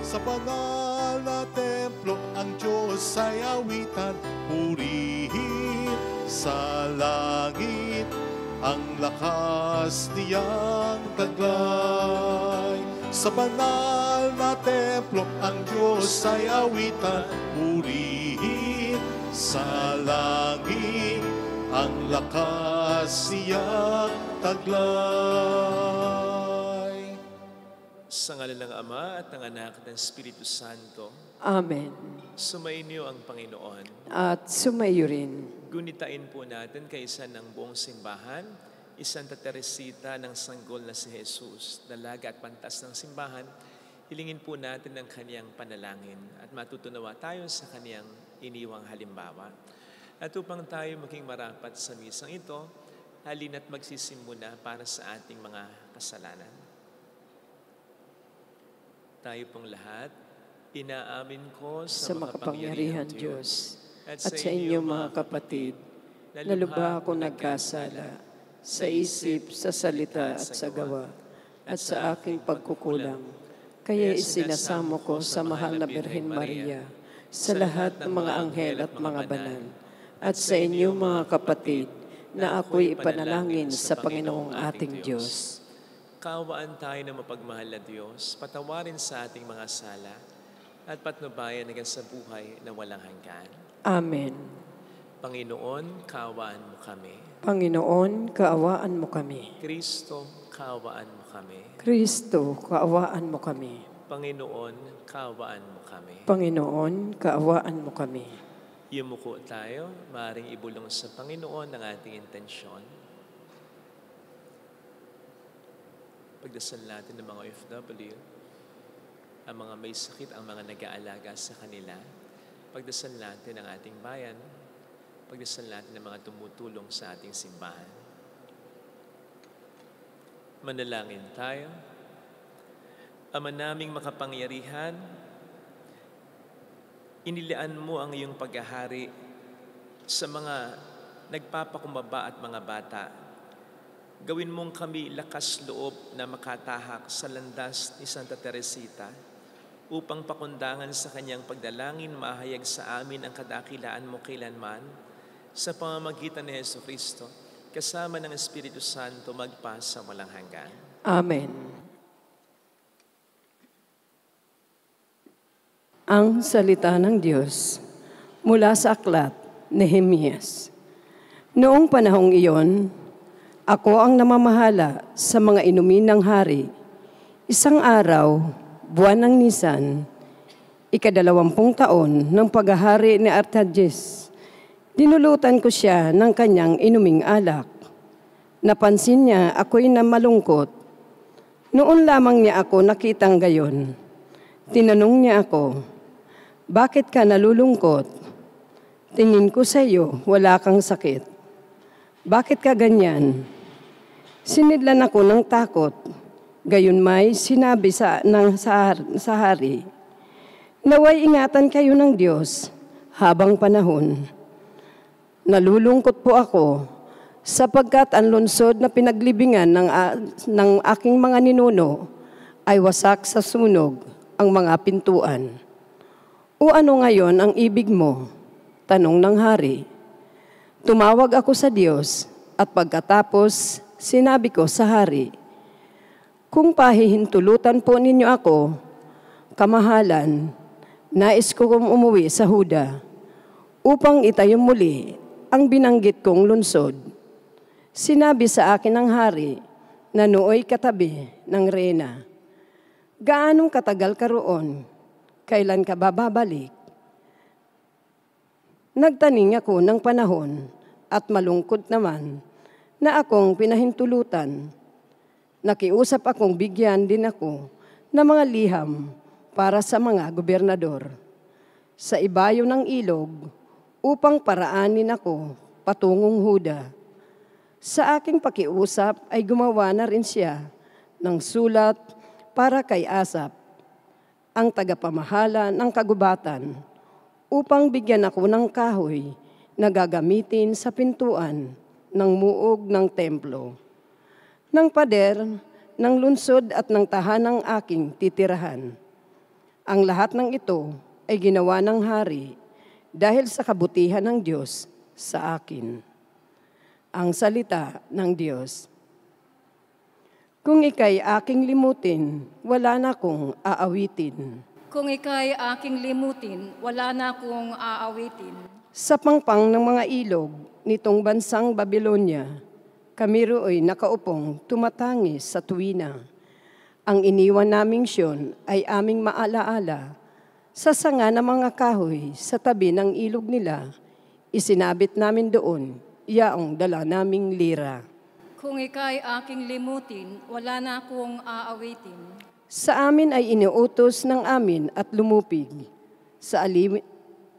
Sa banal na templo, ang Diyos ay awitan, purihin sa langit, ang lakas niyang taglay. Sa banal na templo, ang Diyos ay awitan, purihin sa langit, ang lakas niyang taglay. Sa ngalan ng Ama at ng Anak at ng Espiritu Santo. Amen. Sumainyo ang Panginoon. At sumayo rin. Gunitain po natin kaisa ng buong simbahan, Santa Teresita ng Sanggol na si Jesus, dalaga at pantas ng simbahan. Hilingin po natin ang kaniyang panalangin at matutunawa tayo sa kaniyang iniwang halimbawa. At upang tayo maging marapat sa misang ito, halina't magsisimuna para sa ating mga kasalanan. Tayo pong lahat, inaamin ko sa makapangyarihan Diyos at sa inyo mga kapatid, na lubha ako nagkasala sa isip, sa salita at sa gawa, at sa aking pagkukulang. Kaya isinasamo ko sa mahal na Birhen Maria, sa lahat ng mga anghel at mga banal, at sa inyo mga kapatid, na ako'y ipanalangin sa Panginoong ating Diyos. Kaawaan tayo ng mapagmahal na Diyos, patawarin sa ating mga sala, at patnubayan hanggang sa buhay na walang hanggan. Amen. Panginoon, kaawaan mo kami. Panginoon, kaawaan mo kami. Kristo, kaawaan mo kami. Kristo, kaawaan mo kami. Panginoon, kaawaan mo kami. Panginoon, kaawaan mo kami. Yumuko tayo, maaaring ibulong sa Panginoon ang ating intensyon. Pagdasal natin ng mga OFW, ang mga may sakit, ang mga nag-aalaga sa kanila. Pagdasal natin ang ating bayan. Pagdasal natin ang mga tumutulong sa ating simbahan. Manalangin tayo. Ama naming makapangyarihan, inilaan mo ang iyong paghahari sa mga nagpapakumbaba at mga bata. Gawin mong kami lakas loob na makatahak sa landas ni Santa Teresita upang pakundangan sa kanyang pagdalangin mahayag sa amin ang kadakilaan mo kailanman sa pamamagitan ni Jesucristo kasama ng Espiritu Santo magpa sa walang hanggan. Amen. Ang salita ng Diyos mula sa aklat ni Nehemias. Noong panahong iyon, ako ang namamahala sa mga inumin ng hari. Isang araw, buwan ng Nisan, 20 taon ng paghahari ni Artaxerxes, dinulutan ko siya ng kanyang inuming alak. Napansin niya ako'y namalungkot. Noon lamang niya ako nakitang gayon. Tinanong niya ako, "Bakit ka nalulungkot? Tingin ko sa iyo, wala kang sakit. Bakit ka ganyan?" Sinidlan ako ng takot. Gayon may sinabi sa hari, "Naway ingatan kayo ng Diyos habang panahon." Nalulungkot po ako sapagkat ang lungsod na pinaglibingan ng aking mga ninuno ay wasak sa sunog ang mga pintuan. "O ano ngayon ang ibig mo?" tanong ng hari. Tumawag ako sa Diyos at pagkatapos sinabi ko sa hari, "Kung pahihintulutan po ninyo ako, kamahalan, nais ko umuwi sa Huda upang itayo muli ang binanggit kong lungsod." Sinabi sa akin ng hari na nooy katabi ng reyna, "Gaanong katagal ka roon? Kailan ka babalik?" Nagtaning ako ng panahon at malungkot naman na akong pinahintulutan. Nakiusap akong bigyan din ako ng mga liham para sa mga gobernador sa ibayo ng ilog upang paraanin ako patungong Huda. Sa aking pakiusap ay gumawa na rin siya ng sulat para kay Asap, ang tagapamahala ng kagubatan, upang bigyan ako ng kahoy na gagamitin sa pintuan ng muog ng templo, ng pader, ng lungsod at ng tahanang aking titirahan. Ang lahat ng ito ay ginawa ng hari dahil sa kabutihan ng Diyos sa akin. Ang salita ng Diyos. Kung ika'y aking limutin, wala na akong aawitin. Kung ika'y aking limutin, wala na akong aawitin. Sa pangpang ng mga ilog nitong bansang Babylonia, kami ro'y nakaupong tumatangis sa tuwina. Ang iniwan naming Siyon ay aming maalaala. Sa sanga ng mga kahoy sa tabi ng ilog nila, isinabit namin doon, yaong dala naming lira. Kung ika'y aking limutin, wala na akong aawitin. Sa amin ay iniutos ng amin at lumupig.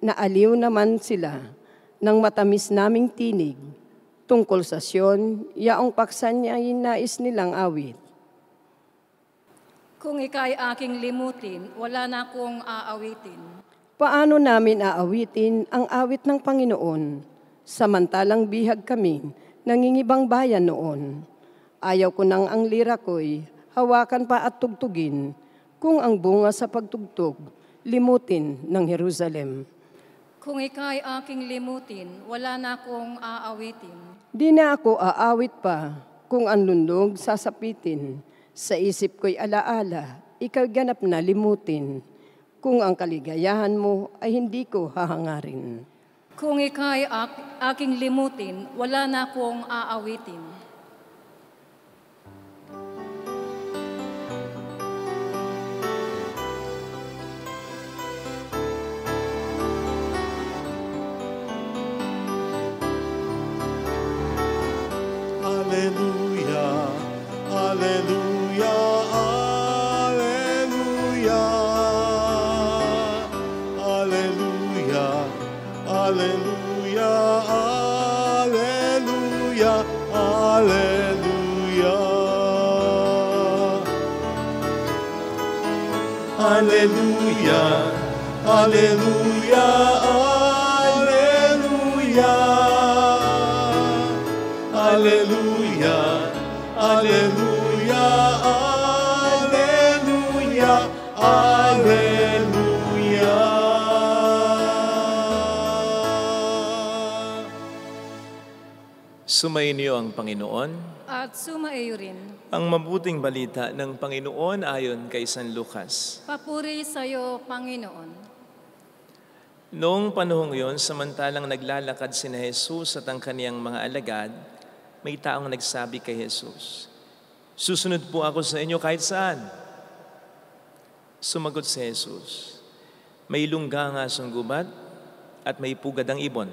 Naaliw naman sila ng matamis naming tinig. Tungkol sa Siyon, yaong paksan niya ay nais nilang awit. Kung ika'y aking limutin, wala na akong aawitin. Paano namin aawitin ang awit ng Panginoon, samantalang bihag kami nangingibang bayan noon? Ayaw ko nang ang lira ko'y hawakan pa at tugtugin, kung ang bunga sa pagtugtog, limutin ng Jerusalem. Kung ika'y aking limutin, wala na akong aawitin. Di na ako aawit pa, kung ang lundog sasapitin. Sa isip ko'y alaala, ikaw ganap na limutin. Kung ang kaligayahan mo ay hindi ko hahangarin. Kung ika'y aking limutin, wala na akong aawitin. Alleluia, alleluia, alleluia. Alleluia, alleluia, alleluia, alleluia. Alleluia, alleluia, alleluia. Alleluia, alleluia, alleluia, alleluia. Sumainyo ang Panginoon. At sumaiyo rin. Ang mabuting balita ng Panginoon ayon kay San Lucas. Papuri sa iyo, Panginoon. Noong panahong iyon, samantalang naglalakad sina Jesus at ang kaniyang mga alagad, may taong nagsabi kay Jesus, "Susunod po ako sa inyo kahit saan." Sumagot si Jesus, "May lungga nga ang gubat at may pugad ang ibon.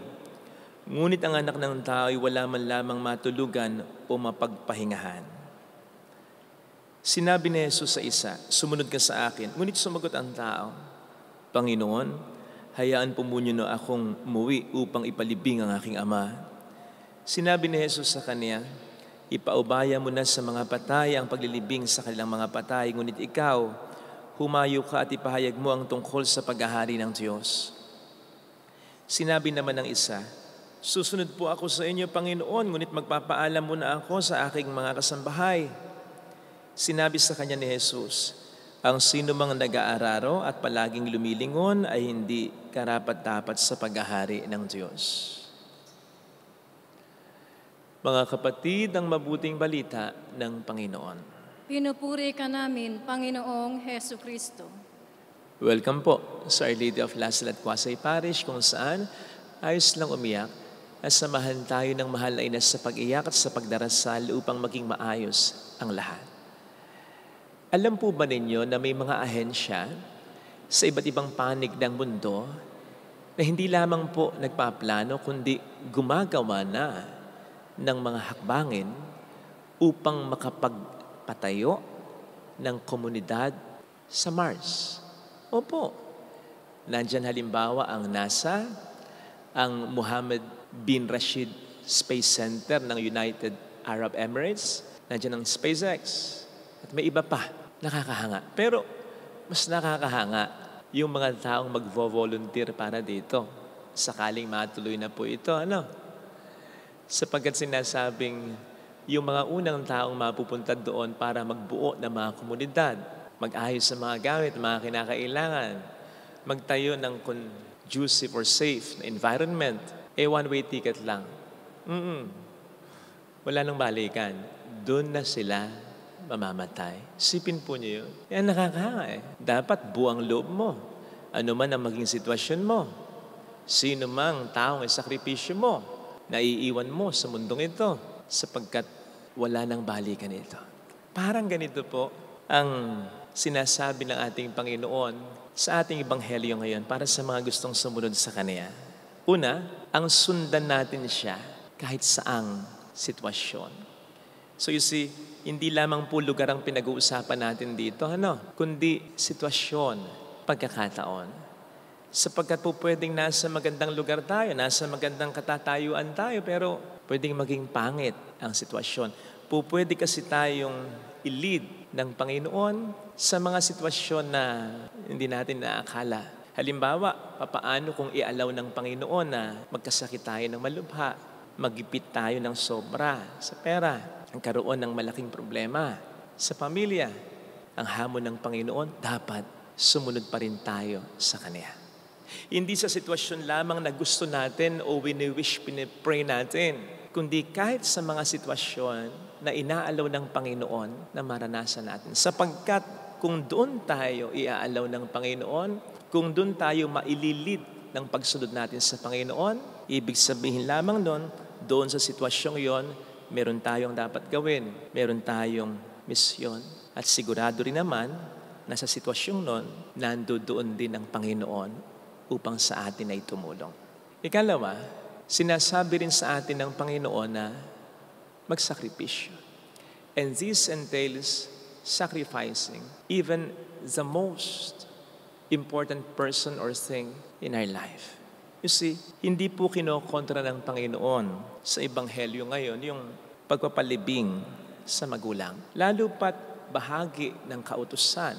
Ngunit ang anak ng tao ay wala man lamang matulugan o mapagpahingahan." Sinabi ni Jesus sa isa, "Sumunod ka sa akin." Ngunit sumagot ang tao, "Panginoon, hayaan po muna na akong umuwi upang ipalibing ang aking ama." Sinabi ni Jesus sa kanya, "Ipaubaya mo na sa mga patay ang paglilibing sa kanilang mga patay, ngunit ikaw, humayo ka at ipahayag mo ang tungkol sa paghahari ng Diyos." Sinabi naman ng isa, "Susunod po ako sa inyo, Panginoon, ngunit magpapaalam muna ako sa aking mga kasambahay." Sinabi sa kanya ni Jesus, "Ang sino mang nag-aararo at palaging lumilingon ay hindi karapat-dapat sa paghahari ng Diyos." Mga kapatid, ang mabuting balita ng Panginoon. Pinupuri ka namin, Panginoong Hesu Kristo. Welcome po sa Our Lady of Lasal at Quasay Parish, kung saan ayos lang umiyak at samahan tayo ng mahal na ina sa pag-iyak at sa pagdarasal upang maging maayos ang lahat. Alam po ba ninyo na may mga ahensya sa iba't ibang panig ng mundo na hindi lamang po nagpaplano kundi gumagawa na ng mga hakbangin upang makapagpatayo ng komunidad sa Mars? Opo. Nandyan halimbawa ang NASA, ang Mohammed bin Rashid Space Center ng United Arab Emirates, nandyan ang SpaceX, at may iba pa. Nakakahanga. Pero mas nakakahanga yung mga taong magvo-volunteer para dito. Sakaling matuloy na po ito, sapagkat sinasabing yung mga unang taong mapupunta doon para magbuo ng mga komunidad, mag-ayos sa mga gamit, mga kinakailangan, magtayo ng conducive or safe na environment, one-way ticket lang. Wala nang balikan. Doon na sila mamamatay. Sipin po niyo yun. Yan nakakanga eh. Dapat buang loob mo. Ano man ang maging sitwasyon mo. Sino mang taong sakripisyo mo, naiiwan mo sa mundong ito sapagkat wala nang balikan ito. Parang ganito po ang sinasabi ng ating Panginoon sa ating Ebanghelyo ngayon para sa mga gustong sumunod sa Kanya. Una, ang sundan natin siya kahit saang sitwasyon. So you see, hindi lamang po lugar ang pinag-uusapan natin dito, kundi sitwasyon, pagkakataon. Sapagkat po pwedeng nasa magandang lugar tayo, nasa magandang katatayuan tayo, pero pwedeng maging pangit ang sitwasyon. Pwede kasi tayong i-lead ng Panginoon sa mga sitwasyon na hindi natin naakala. Halimbawa, papaano kung i-allow ng Panginoon na magkasakit tayo ng malubha, magipit tayo ng sobra sa pera, ang karoon ng malaking problema sa pamilya. Ang hamon ng Panginoon, dapat sumunod pa rin tayo sa Kanya. Hindi sa sitwasyon lamang na gusto natin o wini-wish, pinipray natin, kundi kahit sa mga sitwasyon na inaalaw ng Panginoon na maranasan natin. Sapagkat kung doon tayo iaalaw ng Panginoon, kung doon tayo maililid ng pagsunod natin sa Panginoon, ibig sabihin lamang doon sa sitwasyong yon, meron tayong dapat gawin, meron tayong misyon. At sigurado rin naman na sa sitwasyong nun, nandoon din ang Panginoon upang sa atin ay tumulong. Ikalawa, sinasabi rin sa atin ng Panginoon na magsakripisyo. And this entails sacrificing even the most important person or thing in our life. You see, hindi po kinokontra ng Panginoon sa Ebanghelyo ngayon yung pagpapalibing sa magulang. Lalo pat bahagi ng kautusan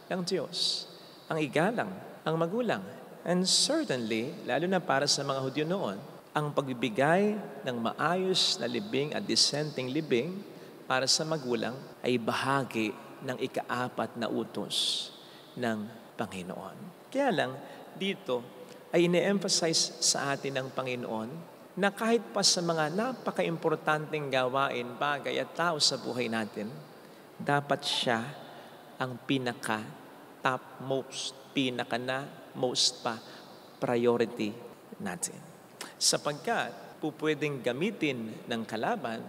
ng Diyos ang igalang ang magulang. And certainly, lalo na para sa mga Hudyo noon, ang pagbibigay ng maayos na libing at dissenting libing para sa magulang ay bahagi ng ika-4 na utos ng Panginoon. Kaya lang, dito ay ine-emphasize sa atin ng Panginoon na kahit pa sa mga napaka-importanteng gawain, bagay at tao sa buhay natin, dapat siya ang pinaka-topmost, most pa priority natin. Sapagkat pwedeng gamitin ng kalaban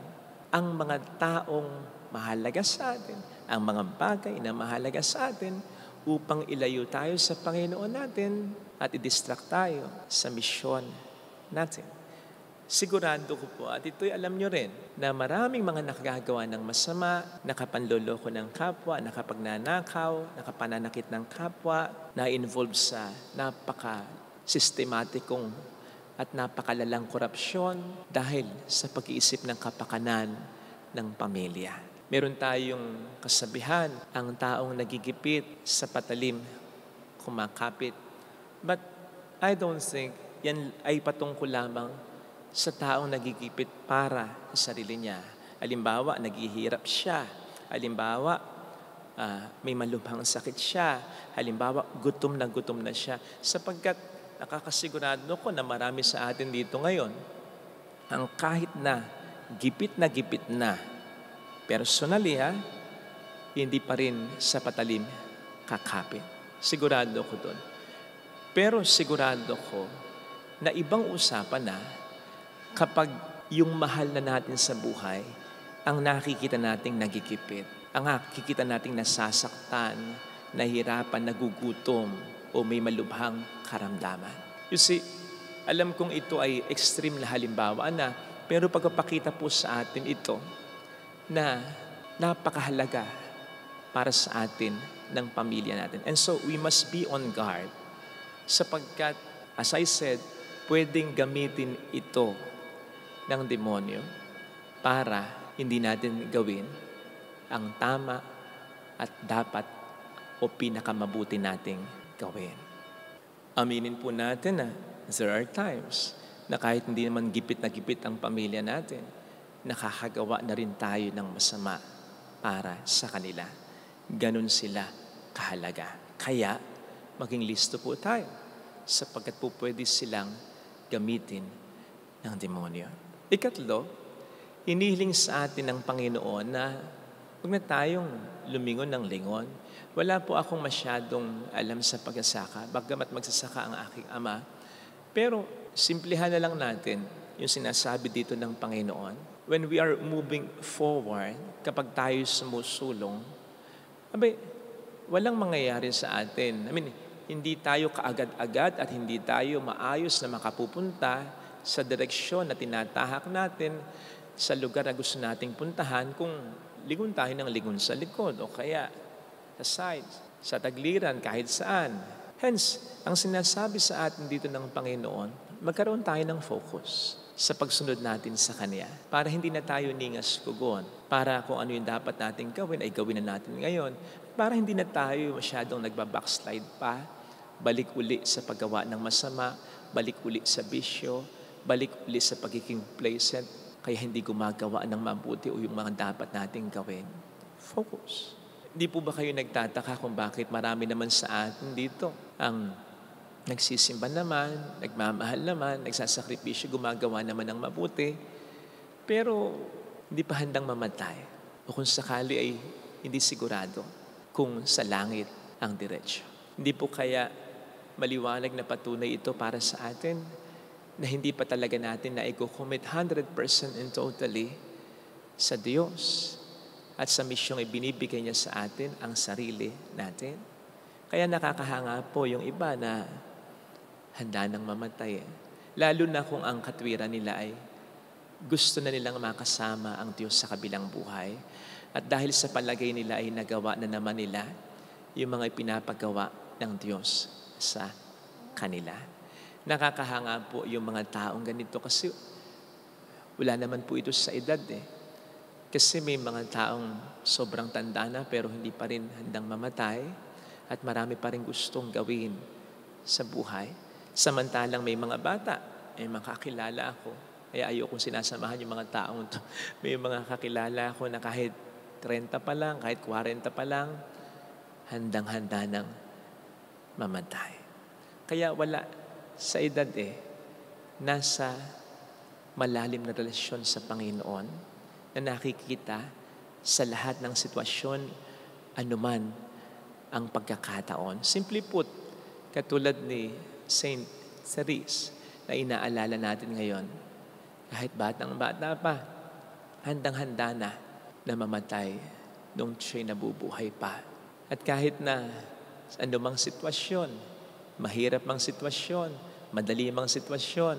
ang mga taong mahalaga sa atin, ang mga bagay na mahalaga sa atin upang ilayo tayo sa Panginoon natin at i-distract tayo sa misyon natin. Sigurado ko po, at ito'y alam nyo rin, na maraming mga nakagagawa ng masama, nakapanloloko ng kapwa, nakapagnanakaw, nakapananakit ng kapwa, na-involve sa napaka-sistematikong at napakalalang korupsyon dahil sa pag-iisip ng kapakanan ng pamilya. Meron tayong kasabihan, ang taong nagigipit sa patalim, kumakapit. But I don't think yan ay patungkol lamang sa taong nagigipit para sa sarili niya. Halimbawa, naghihirap siya. Halimbawa, may malubhang sakit siya. Halimbawa, gutom na siya. Sapagkat nakakasigurado ko na marami sa atin dito ngayon, ang kahit na gipit na, personally hindi pa rin sa patalim kakapit. Sigurado ko doon. Pero sigurado ko na ibang usapan na kapag yung mahal na natin sa buhay, ang nakikita nating nagigipit, ang nakikita nating nasasaktan, nahihirapan, nagugutom, o may malubhang karamdaman. You see, alam kong ito ay extreme na halimbawa na, pero pagpapakita po sa atin ito na napakahalaga para sa atin ng pamilya natin. And so, we must be on guard sapagkat, as I said, pwedeng gamitin ito ng demonyo para hindi natin gawin ang tama at dapat o pinakamabuti nating gawin. Aminin po natin na there are times na kahit hindi naman gipit na gipit ang pamilya natin, nakakagawa na rin tayo ng masama para sa kanila. Ganun sila kahalaga. Kaya, maging listo po tayo sapagkat po pwede silang gamitin ng demonyo. Ikatlo, inihiling sa atin ng Panginoon na huwag na tayong lumingon ng lingon. Wala po akong masyadong alam sa pagsasaka, bagamat magsasaka ang aking ama. Pero simplihan na lang natin yung sinasabi dito ng Panginoon. When we are moving forward, kapag tayo sumusulong, walang mangyayari sa atin. Hindi tayo kaagad-agad at hindi tayo maayos na makapupunta sa direksyon na tinatahak natin sa lugar na gusto nating puntahan kung lingon tayo ng lingon sa likod o kaya sa side, sa tagliran, kahit saan. Hence, ang sinasabi sa atin dito ng Panginoon, magkaroon tayo ng focus sa pagsunod natin sa Kanya para hindi na tayo ningas kugon. Para kung ano yung dapat natin gawin ay gawin na natin ngayon. Para hindi na tayo masyadong nagbabackslide pa, balik uli sa paggawa ng masama, balik uli sa bisyo, balik uli sa pagiging complacent, kaya hindi gumagawa ng mabuti o yung mga dapat nating gawin. Focus. Hindi po ba kayo nagtataka kung bakit marami naman sa atin dito ang nagsisimba naman, nagmamahal naman, nagsasakripisyo, gumagawa naman ng mabuti, pero hindi pa handang mamatay. O kung sakali ay hindi sigurado kung sa langit ang diretsyo. Hindi po kaya maliwanag na patunay ito para sa atin na hindi pa talaga natin na i-commit 100% and totally sa Diyos at sa misyong ibinibigay niya sa atin ang sarili natin. Kaya nakakahanga po yung iba na handa nang mamatay. Lalo na kung ang katwiran nila ay gusto na nilang makasama ang Diyos sa kabilang buhay. At dahil sa palagay nila ay nagawa na naman nila yung mga pinapagawa ng Diyos sa kanila. Nakakahanga po yung mga taong ganito kasi wala naman po ito sa edad Kasi may mga taong sobrang tanda na pero hindi pa rin handang mamatay at marami pa rin gustong gawin sa buhay. Samantalang may mga bata, may mga kakilala ako. Kaya ayokong sinasamahan yung mga taong to. May mga kakilala ako na kahit 30 pa lang, kahit 40 pa lang, handang-handa nang mamatay. Kaya wala sa edad nasa malalim na relasyon sa Panginoon na nakikita sa lahat ng sitwasyon, anuman ang pagkakataon. Simply put, katulad ni Saint Therese na inaalala natin ngayon, kahit batang-bata pa, handang-handa na mamatay nung siya'y nabubuhay pa. At kahit na sa anumang sitwasyon, mahirap mang sitwasyon, madali mang sitwasyon,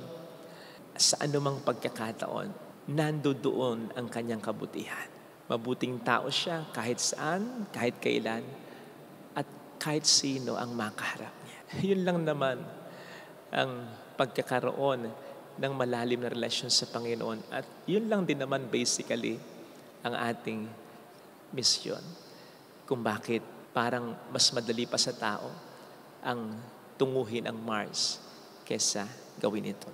sa anumang pagkakataon, nandoon ang kanyang kabutihan. Mabuting tao siya kahit saan, kahit kailan, at kahit sino ang makaharap niya. Yun lang naman ang pagkakaroon ng malalim na relasyon sa Panginoon. At yun lang din naman basically ang ating misyon. Kung bakit parang mas madali pa sa tao ang tunguhin ang Mars kesa gawin ito.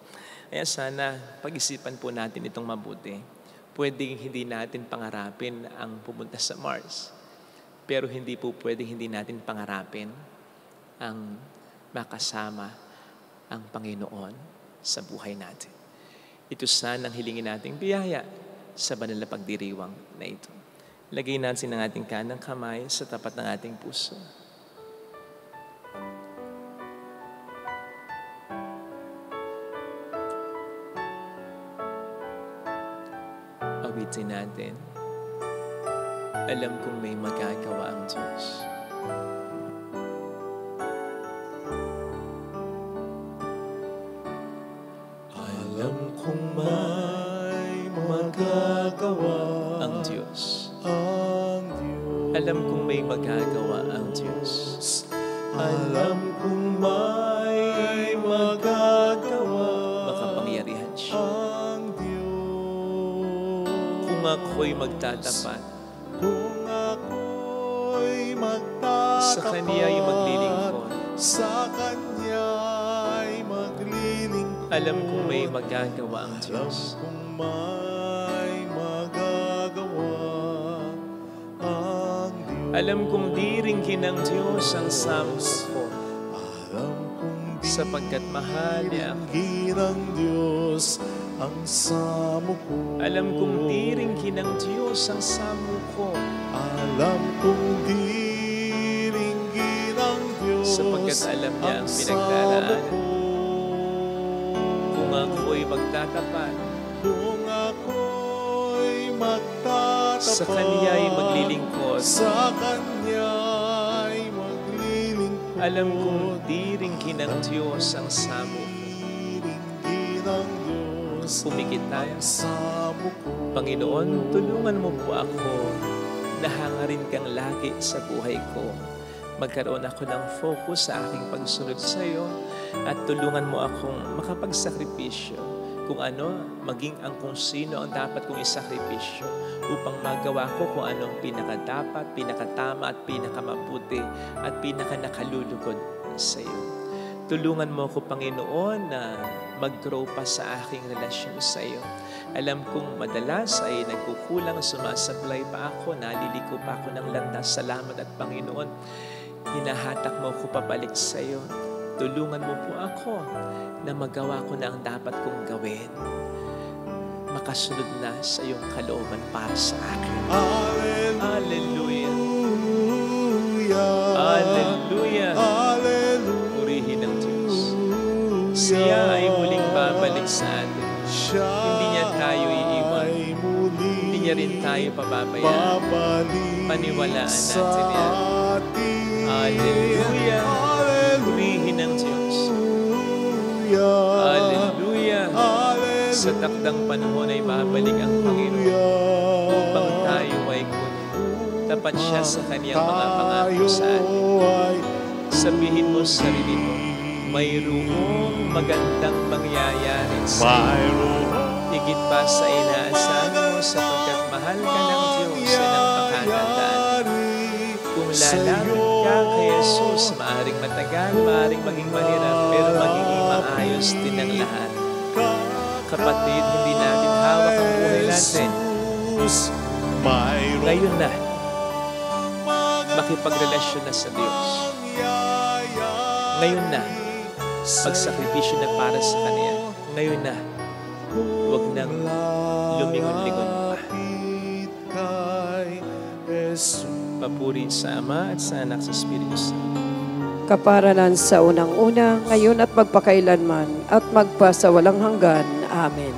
Kaya sana pag-isipan po natin itong mabuti. Pwedeng hindi natin pangarapin ang pumunta sa Mars. Pero hindi po pwedeng hindi natin pangarapin ang makasama ang Panginoon sa buhay natin. Ito sana ang hilingin nating biyaya sa banal na pagdiriwang na ito. Lagay natin ang ating kanang kamay sa tapat ng ating puso. Awitin natin. Alam kong may magagawa ang Diyos. Alam kong may magagawa ang Diyos. ang Diyos. Alam kong may magagawa ang Diyos. Alam kong may magagawa Makapangyarihan siya. ang Diyos. Kung ako'y magtatapat, Kung ako'y magtatapat sa Kaniya'y maglilingkod, sa Kanya'y maglilingkod. alam kong may magagawa ang Diyos. Alam kong may magagawa ang Diyos. Alam kong diringin ng Diyos ang samo ko, Alam kong sapagkat mahal niya ako. diringin ng Diyos ang samo ko. Alam kong diringin ng Diyos ang samo ko, Alam kong diringin ng Diyos sapagkat alam niya ang samo pinagdaraanan. ko. Kung ako'y magtatapat, Kung ako'y magtatapat sa Kanya'y maglilingkod, sa Kanya'y maglilingkod. alam kong diringin ng Diyos ang samo ko. Diringin ng Diyos Pumikit tayo. ang samo ko. Panginoon, tulungan mo po ako na hangarin kang lagi sa buhay ko. Magkaroon ako ng focus sa aking pagsunod sa iyo at tulungan mo akong makapagsakripisyo kung ano, maging ang kung sino ang dapat kong isakripisyo upang magawa ko kung ano ang pinakadapat, pinakatama at pinakamabuti at pinakanakalulugod sa iyo. Tulungan mo ko, Panginoon, na mag-grow pa sa aking relasyon sa iyo. Alam kong madalas ay nagkukulang, sumasablay pa ako, naliliko pa ako ng landas. Salamat at Panginoon, hinahatak mo ko pabalik sa iyo. Tulungan mo po ako na magawa ko na ang dapat kong gawin. Makasunod na sa iyong kalooban para sa akin. Hallelujah! Hallelujah! Hallelujah! Purihin ang Diyos. Siya ay muling babalik sa atin. Hindi niya tayo iiwan. Hindi niya rin tayo pababayaan. Paniwalaan natin yan. Hallelujah! Purihin ang Diyos. Hallelujah! Sa takdang panahon ay babalik ang Panginoon upang tayo ay kunin. Tapat siya sa kaniyang mga pangako sa atin. Sabihin mo sa sarili mo, mayroong magandang mangyayari sa iyo. Higit pa sa inaasahan mo sapagkat mahal ka ng Diyos sa ng pakatandaan. Kung lalapit ka kay Jesus, maaaring matagal, maaaring maging mahirap, pero magiging maayos din ang lahat. Kapatid, hindi natin hawak ang buhay natin. Ngayon na, makipagrelasyon na sa Diyos. Ngayon na, magsakripisyo na para sa Kanya. Ngayon na, huwag nang lumingon-lingon pa. Papuri sa Ama at sa Anak sa Espiritu Santo. Kaparanan sa unang-una, ngayon at magpakailanman, at magpasawalang hanggan. Amen.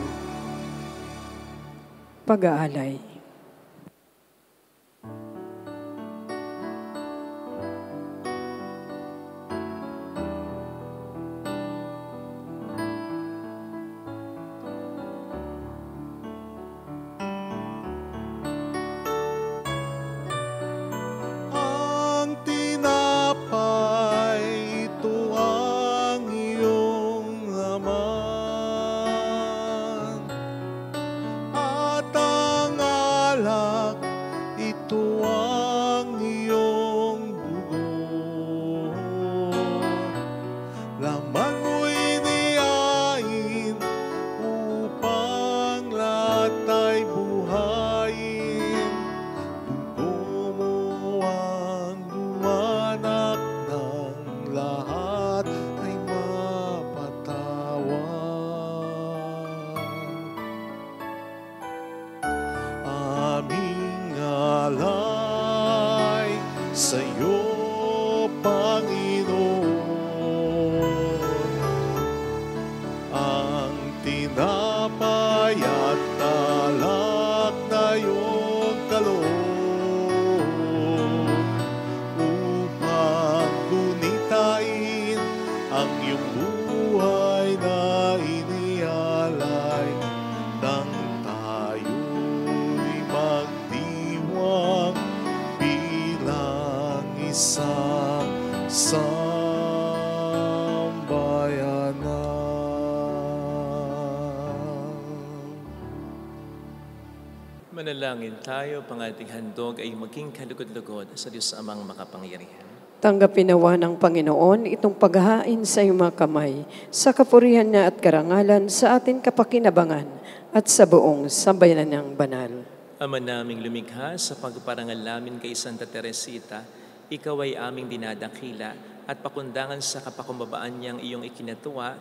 Pag-aalay. Ang tinapay, ito ang iyong laman. At ang alak, ito ang iyong dugo. Laman mo'y niyain upang lahat ay buhayin. Dugo mo ang dumanak ng lahat ay mapatawad. Aming alay sa'yo, Panginoon, ang tinapay at alak na iyong kaloob, upang gunitain ang iyong buhay na inialay nang tayo'y magdiwang bilang isang sambayanan. Manalangin tayo, pang ating handog ay maging kalugod-lugod sa Diyos Amang makapangyarihan. Tanggapin nawa ng Panginoon itong paghahain sa iyong mga kamay, sa kapurihan niya at karangalan sa ating kapakinabangan at sa buong sambayanan ng banal. Ama naming lumikha, sa pagparangal namin kay Santa Teresita, ikaw ay aming dinadakila at pakundangan sa kapakumbabaan niyang iyong ikinatuwa,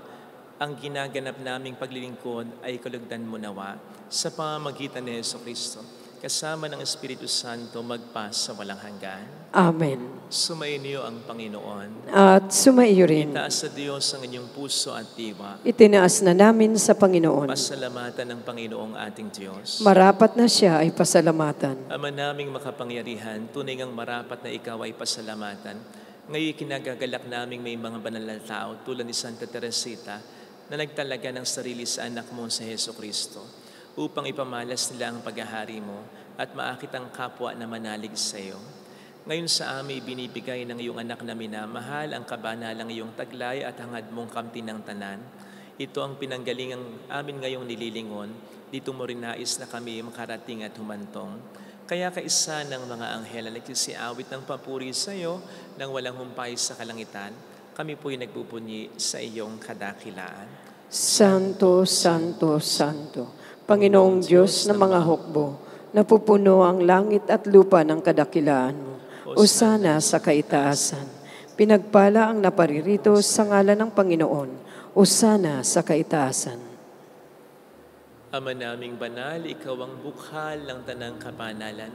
ang ginaganap naming paglilingkod ay kalugdan mo nawa sa pamamagitan ni Jesucristo, kasama ng Espiritu Santo magpa sa walang hanggan. Amen. Sumainyo ang Panginoon. At sumaiyo rin. Itaas sa Diyos ang inyong puso at diwa. Itinaas na namin sa Panginoon. Pasalamatan ng Panginoong ating Diyos. Marapat na siya ay pasalamatan. Ama naming makapangyarihan, tunay ngang marapat na ikaw ay pasalamatan. Ngayon kinagagalak naming may mga banal na tao tulad ni Santa Teresita na nagtalaga ng sarili sa anak mo sa Jesucristo upang ipamalas nila ang paghahari mo at maakit ang kapwa na manalig sa iyo. Ngayon sa amin binibigay ng iyong anak na minamahal ang kabanalang iyong taglay at hangad mong kamti ng tanan. Ito ang pinanggalingang amin ngayong nililingon. Dito mo rin nais na kami makarating at humantong. Kaya kaisa ng mga anghel na nagsisiawit ng papuri sa iyo nang walang humpay sa kalangitan, kami po'y nagpupunyi sa iyong kadakilaan. Santo, Santo, Santo, Panginoong Diyos ng mga hukbo, napupuno ang langit at lupa ng kadakilaan mo. Osana sa kaitaasan. Pinagpala ang naparirito sa ngalan ng Panginoon. Osana sa kaitaasan. Ama naming banal, ikaw ang bukhal ng tanang kapanalan.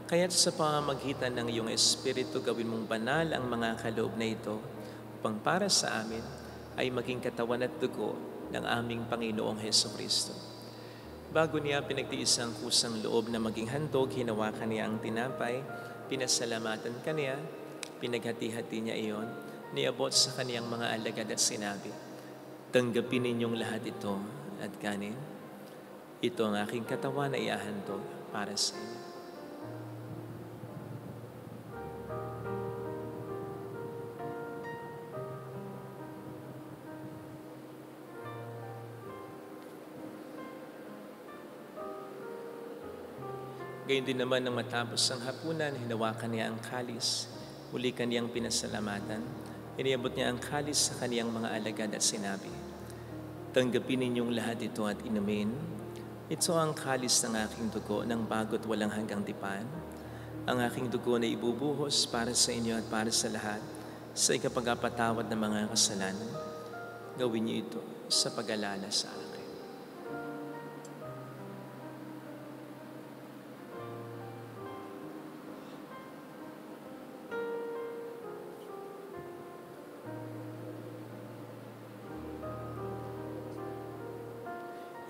Kaya't sa pamamagitan ng iyong Espiritu, gawin mong banal ang mga kaloob na ito, upang para sa amin ay maging katawan at dugo ng aming Panginoong Jesucristo. Bago niya pinagtiis ang kusang loob na maging handog, hinawakan niya ang tinapay, pinasalamatan kaniya, pinaghati-hati niya iyon, niabot sa kaniyang mga alagad at sinabi, tanggapin ninyong lahat ito at kanin. Ito ang aking katawan na iahandog para sa inyo. Gayun din naman nang matapos ang hapunan, hinawakan niya ang kalis. Muli kaniyang pinasalamatan. Iniabot niya ang kalis sa kaniyang mga alagad at sinabi, tanggapin ninyong lahat ito at inumin. Ito ang kalis ng aking dugo ng bago't walang hanggang tipan. Ang aking dugo na ibubuhos para sa inyo at para sa lahat sa ikapagpatawad ng mga kasalanan. Gawin niyo ito sa pag-alala sa akin.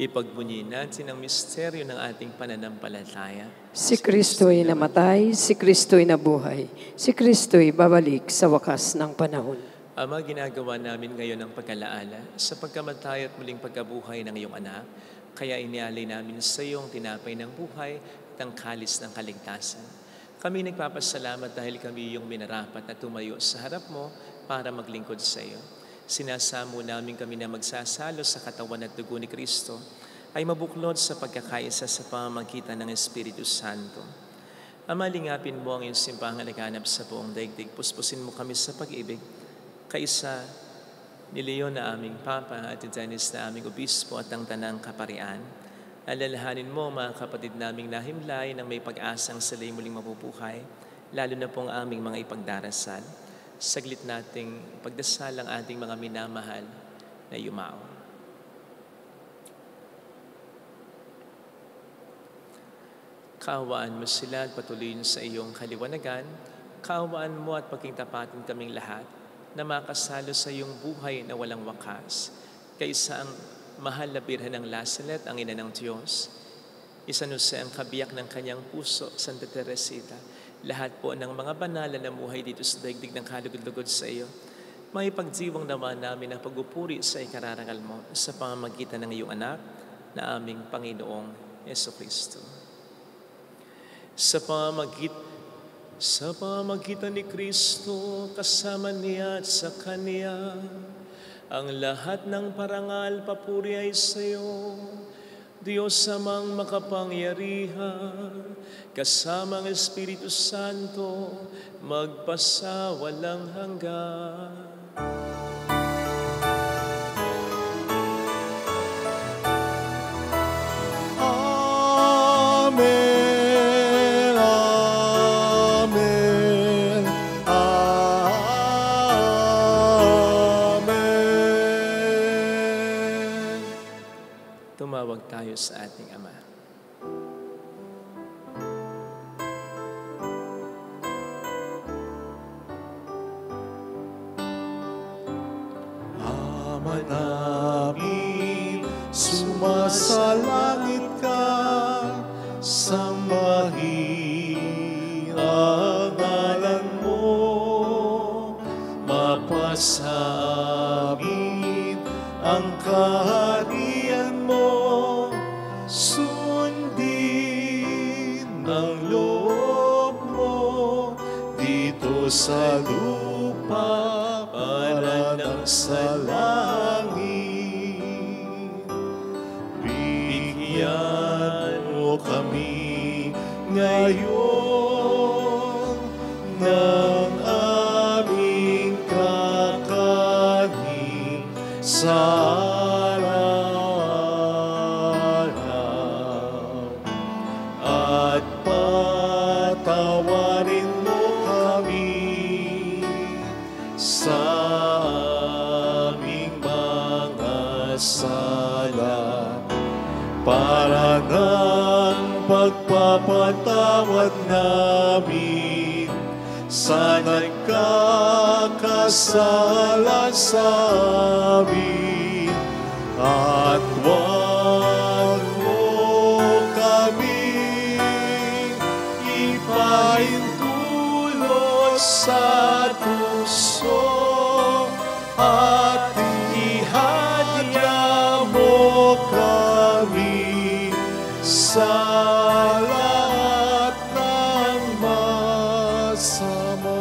Ipagbunyi natin ang misteryo ng ating pananampalataya. Si Kristo'y namatay, si Kristo'y nabuhay, si Kristo'y babalik sa wakas ng panahon. Ama, ginagawa namin ngayon ang pag-alaala sa pagkamatay at muling pagkabuhay ng iyong anak, kaya inialay namin sa iyo ang tinapay ng buhay at ang kalis ng kaligtasan. Kami nagpapasalamat dahil kami iyong minarapat na tumayo sa harap mo para maglingkod sa iyo. Sinasamo namin kami na magsasalo sa katawan at dugo ni Kristo ay mabuklod sa pagkakaisa sa pamamagitan ng Espiritu Santo. Ama, lingapin mo ang iyong simbahang laganap sa buong daigdig. Puspusin mo kami sa pag-ibig, kaisa ni Leon na aming Papa at Dennis na aming Obispo at ang Tanang Kaparian. Alalahanin mo mga kapatid naming nahimlay ng may pag-asang sila'y muling mabubuhay, lalo na pong aming mga ipagdarasal. Saglit nating pagdasal ang ating mga minamahal na yumao. Kaawaan mo sila at patuloyin sa iyong kaliwanagan. Kaawaan mo at pagkingtapatin kaming lahat na makasalo sa iyong buhay na walang wakas. Kaysa ang mahal na Birhen ng Lasalet, ang ina ng Diyos, Isanuse ang kabiyak ng kanyang puso, Santa Teresita, lahat po ng mga banala na muhay dito sa daigdig ng kalugod-lugod sa iyo, may pagdiwang naman namin ang pagpupuri sa ikararangal mo sa pamamagitan ng iyong anak na aming Panginoong Jesucristo. Sa pamamagitan ni Kristo, kasama niya at sa Kanya, ang lahat ng parangal papuri ay sa iyo, Diyos amang makapangyarihan, kasama ang Espiritu Santo, magpasawalang hanggan. Amen. Tumawag tayo sa ating Ama. Ama namin, sumasalangit ka, sambahin ang ngalan mo, mapasa amin ang kaharian mo, sundin ang loob mo dito sa lupa para ng sa langit. Bigyan mo kami ngayon ng aming kakanin sa araw-araw, at patawarin mo kami sa aming mga sala, para ng pagpapatawad namin sa nagkakasala sa amin, at huwag mo kaming ipahintulot sa tukso, at ihadya mo kami sa lahat ng masama.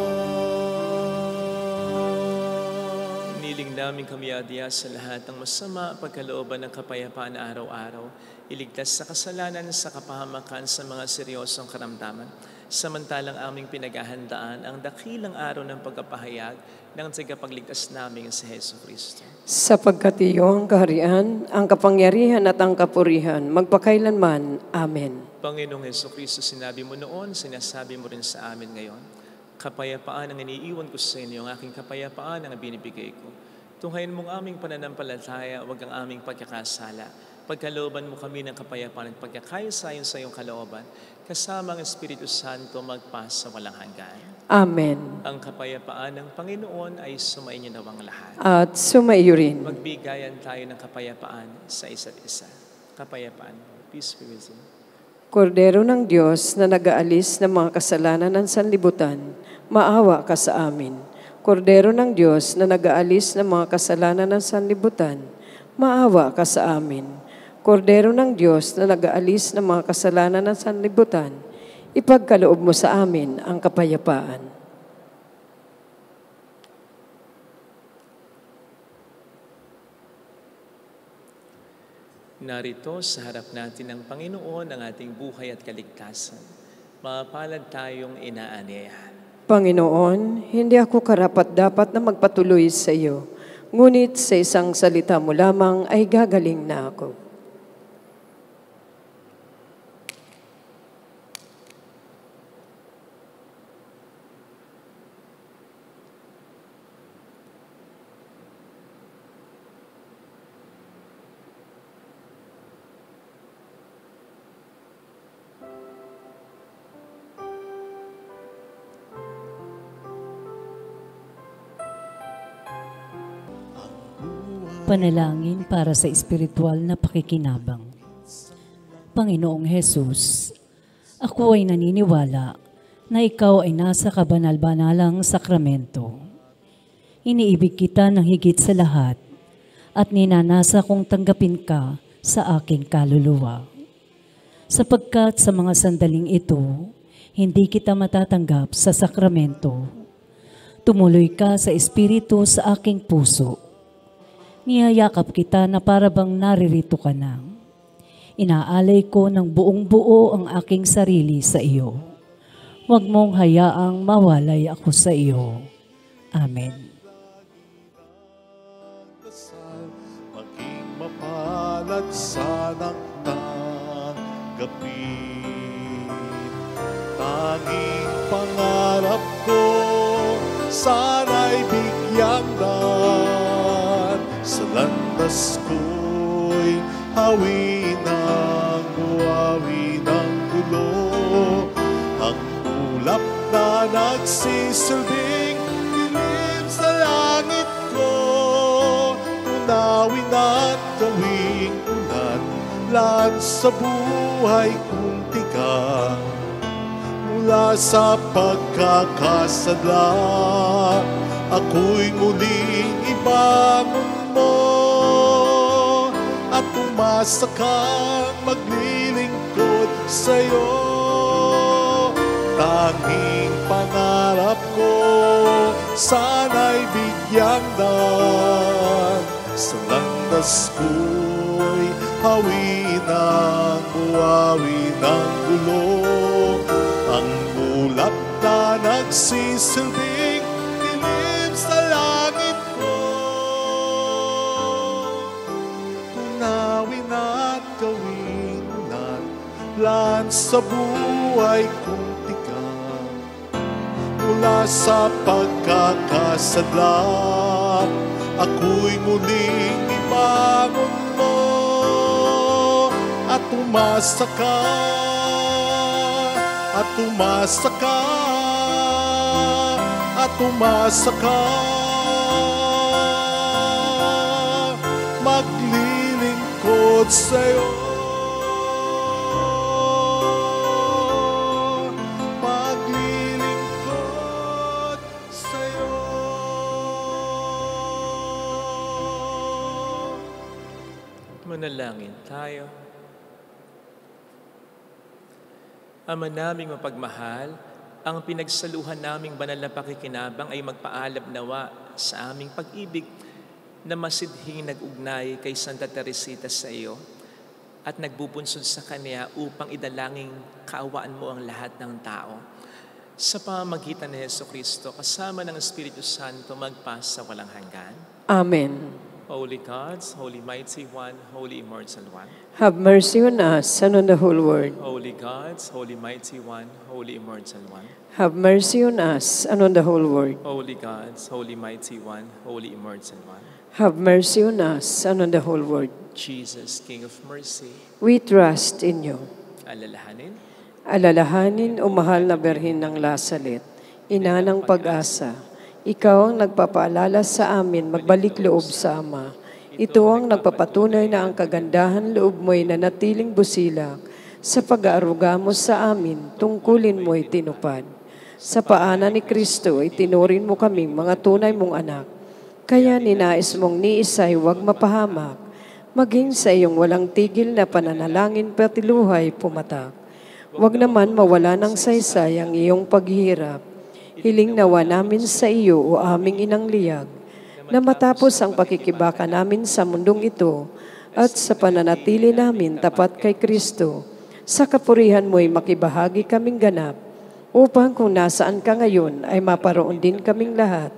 Iniling namin kami adya sa lahat ng masama, pagkalooban ng kapayapaan na araw-araw, iligtas sa kasalanan, sa kapahamakan, sa mga seryosong karamdaman, samantalang aming pinaghahandaan ang dakilang araw ng pagkapahayag ng tagapagligtas namin sa Hesus Kristo. Sapagkat iyo ang kaharian, ang kapangyarihan at ang kapurihan, magpakailanman. Amen. Panginoong Hesus Kristo, sinabi mo noon, sinasabi mo rin sa amin ngayon, kapayapaan ang iniiwan ko sa inyo, ang aking kapayapaan ang binibigay ko. Tunghayin mong aming pananampalataya, wag ang aming pagkakasala. Pagkalooban mo kami ng kapayapaan at pagkakaisa-ayon sa iyong kalooban, kasama ang Espiritu Santo magpas sa walang hanggan. Amen. Ang kapayapaan ng Panginoon ay sumainyo nawang lahat. At sumaiyo rin. Magbigayan tayo ng kapayapaan sa isa't isa. Kapayapaan. Peace be with you. Kordero ng Diyos na nag-aalis ng mga kasalanan ng sanlibutan, maawa ka sa amin. Kordero ng Diyos na nag-aalis ng mga kasalanan ng sanlibutan, maawa ka sa amin. Kordero ng Diyos na nag-aalis ng mga kasalanan ng sanlibutan, ipagkaloob mo sa amin ang kapayapaan. Narito sa harap natin ng Panginoon ang ating buhay at kaligtasan. Mapalad tayong inaanyayahan. Panginoon, hindi ako karapat-dapat na magpatuloy sa iyo, ngunit sa isang salita mo lamang ay gagaling na ako. Panalangin para sa espiritual na pakikinabang. Panginoong Hesus, ako ay naniniwala na ikaw ay nasa kabanal-banalang sakramento. Iniibig kita ng higit sa lahat at ninanasa kong tanggapin ka sa aking kaluluwa. Sapagkat sa mga sandaling ito, hindi kita matatanggap sa sakramento. Tumuloy ka sa espiritu sa aking puso. Niyayakap kita na parabang naririto ka na. Inaalay ko ng buong buo ang aking sarili sa iyo. Huwag mong hayaang mawalay ako sa iyo. Amen. Maging mapalad sanang tanggapin. Tanging pangarap ko, sana'y bigyang daan. Sa landas ko'y hawi ng buhawi ng gulo. Ang ulap na nagsisilbing dilim sa langit ko, tunawin at gawing ulan lan sa buhay kong tigang. Mula sa pagkakasadla, ako'y muling ibangon mo, at umasa kang maglilingkod sa'yo. Tanging pangarap ko, sana'y bigyang daan. Sa landas ko'y hawi ng buhawi ng gulo. Ang ulap na nagsisilbing dilim sa langit ko, tunawin at gawin ulan lan sa buhay kong tigang. Mula sa pagkakasadla, ako'y muling ibangon mo, at umasa ka, at umasa ka, at umasa ka. Maglilingkod sa'yo, maglilingkod sa'yo. Manalangin tayo. Ama naming mapagmahal, ang pinagsaluhan naming banal na pakikinabang ay magpaalab nawa sa aming pag-ibig na masidhing nag-ugnay kay Santa Teresita sa iyo at nagbubunsod sa kanya upang idalangin kaawaan mo ang lahat ng tao. Sa pamamagitan ni Jesucristo, kasama ng Espiritu Santo, magpas sa walang hanggan. Amen. Holy God, Holy Mighty One, Holy Immortal One. Have mercy on us and on the whole world. Holy God, Holy Mighty One, Holy Immortal One. Have mercy on us and on the whole world. Holy God, Holy Mighty One, Holy Immortal One. Have mercy on us and on the whole world. Jesus, King of Mercy. We trust in you. Alalahanin. Alalahanin, o mahal na Birhen ng Lasalet, ina ng pag-asa. Ikaw ang nagpapaalala sa amin magbalik loob sa Ama. Ito ang nagpapatunay na ang kagandahan loob mo'y nanatiling busilak. Sa pag-aaruga mo sa amin, tungkulin mo'y tinupad. Sa paanan ni Kristo ay tinurin mo kaming mga tunay mong anak. Kaya ninais mong ni isa'y huwag mapahamak, maging sa iyong walang tigil na pananalangin pati luhay pumatak. Huwag naman mawala ng saysay ang iyong paghihirap. Hiling nawa namin sa iyo o aming inang liyag, na matapos ang pakikibaka namin sa mundong ito at sa pananatili namin tapat kay Kristo, sa kapurihan mo'y makibahagi kaming ganap, upang kung nasaan ka ngayon ay maparoon din kaming lahat,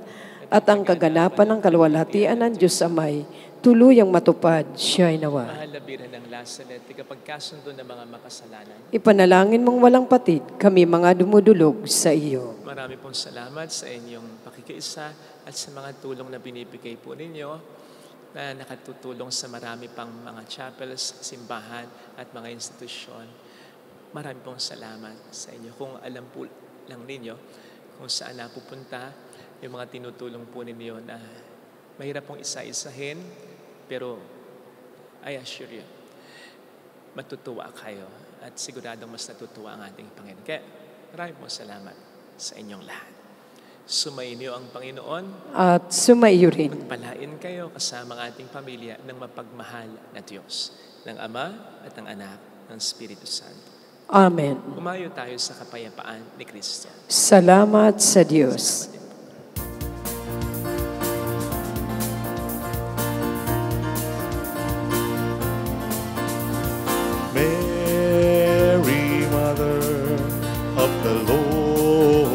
at ang kaganapan ng kalwalhatian ng Diyos Amay, tuluyang matupad siya'y nawa. Mahal na Birhen ng Lasalet, ikapagkasundo ng mga makasalanan. Ipanalangin mong walang patid, kami mga dumudulog sa iyo. Marami pong salamat sa inyong pakikiisa at sa mga tulong na binibigay po ninyo na nakatutulong sa marami pang mga chapels, simbahan at mga institusyon. Marami pong salamat sa inyo. Kung alam po lang ninyo kung saan napupunta yung mga tinutulong po ninyo na mahirap pong isa-isahin, pero I assure you, matutuwa kayo at siguradong mas natutuwa ang ating Panginoon. Kaya maraming pong salamat sa inyong lahat. Sumainyo ang Panginoon At sumaiyo rin. Pagpalain kayo kasama ang ating pamilya ng mapagmahal na Diyos, ng Ama at ng Anak, ng Espiritu Santo. Amen. Umayo tayo sa kapayapaan ni Kristo. Salamat sa Diyos. Mary, Mother of the Lord,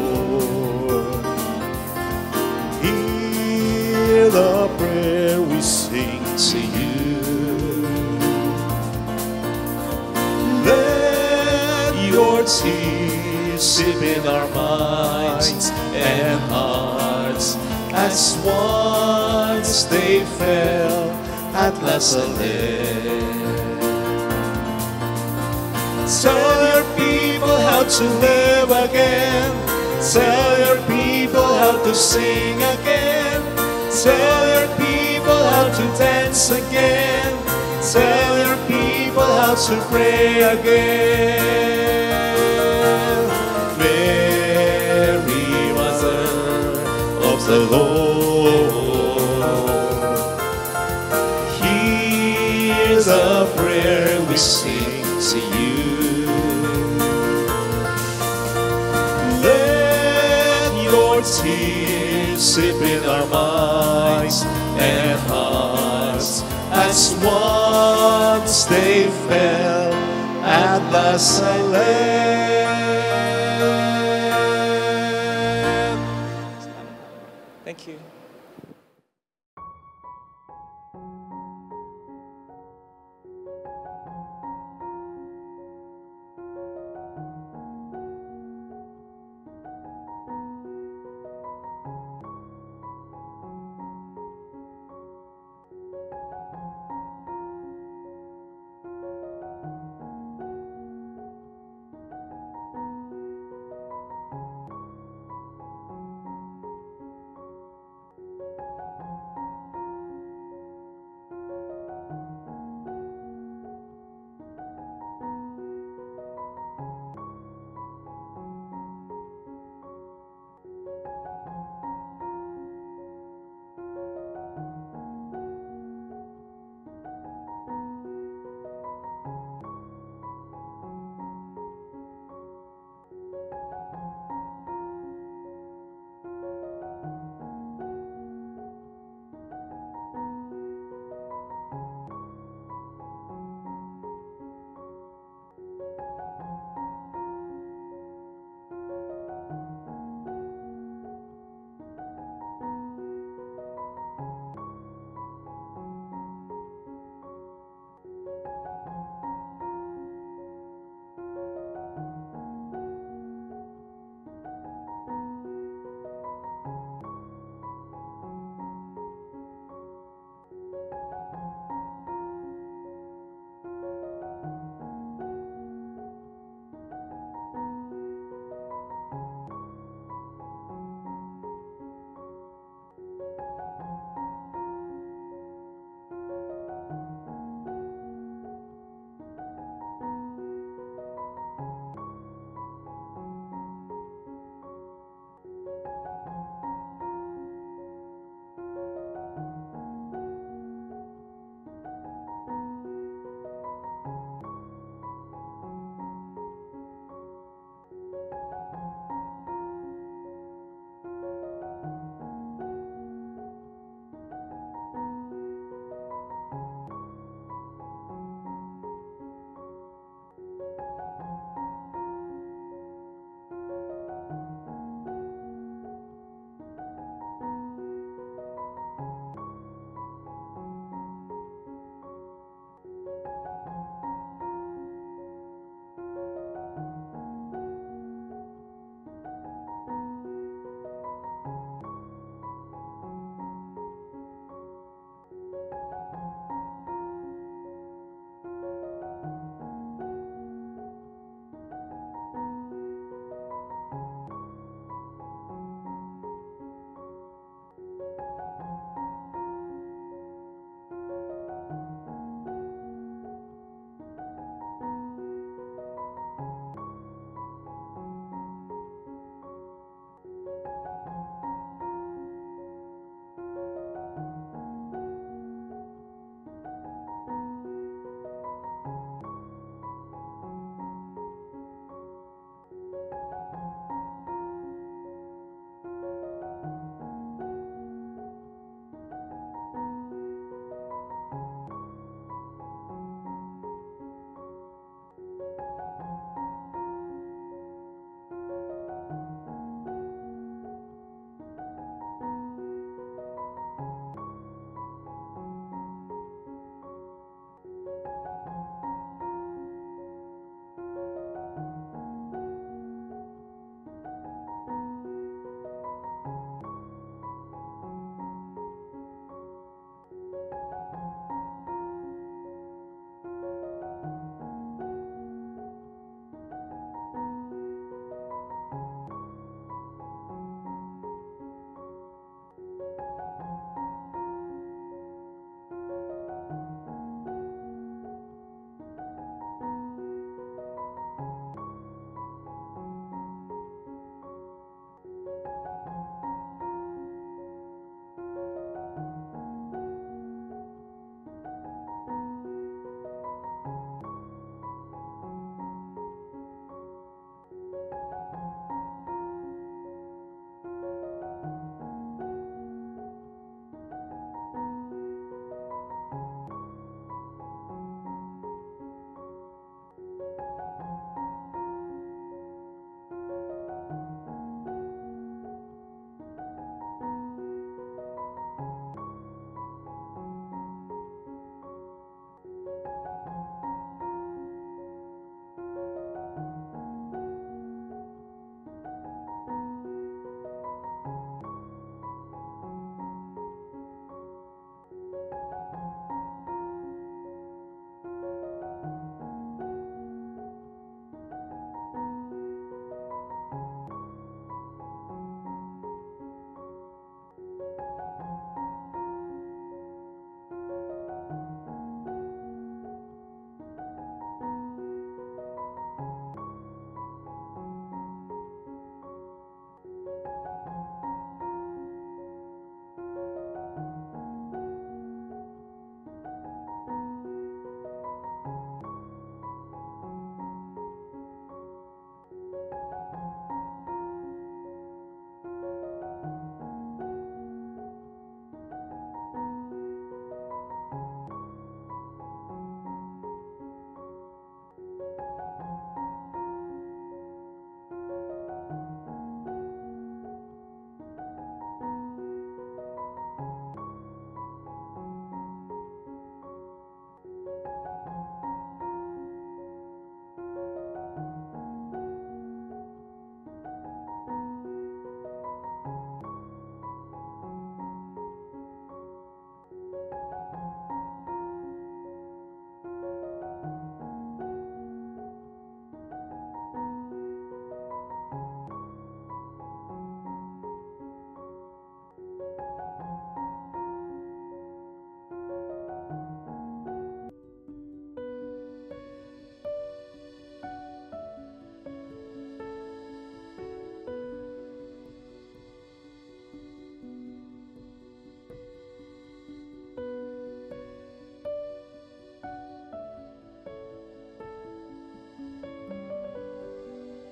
hear the prayer we sing to you. Let your tears sip in our minds and hearts, as once they fell at Lazaret. Tell your people how to live again. Tell your people how to sing again. Tell your people how to dance again. Tell your people how to pray again. Mary, Mother of the Lord, hear the prayer we sing to you. Let your tears sip in our minds and hearts, as once they fell at the silent.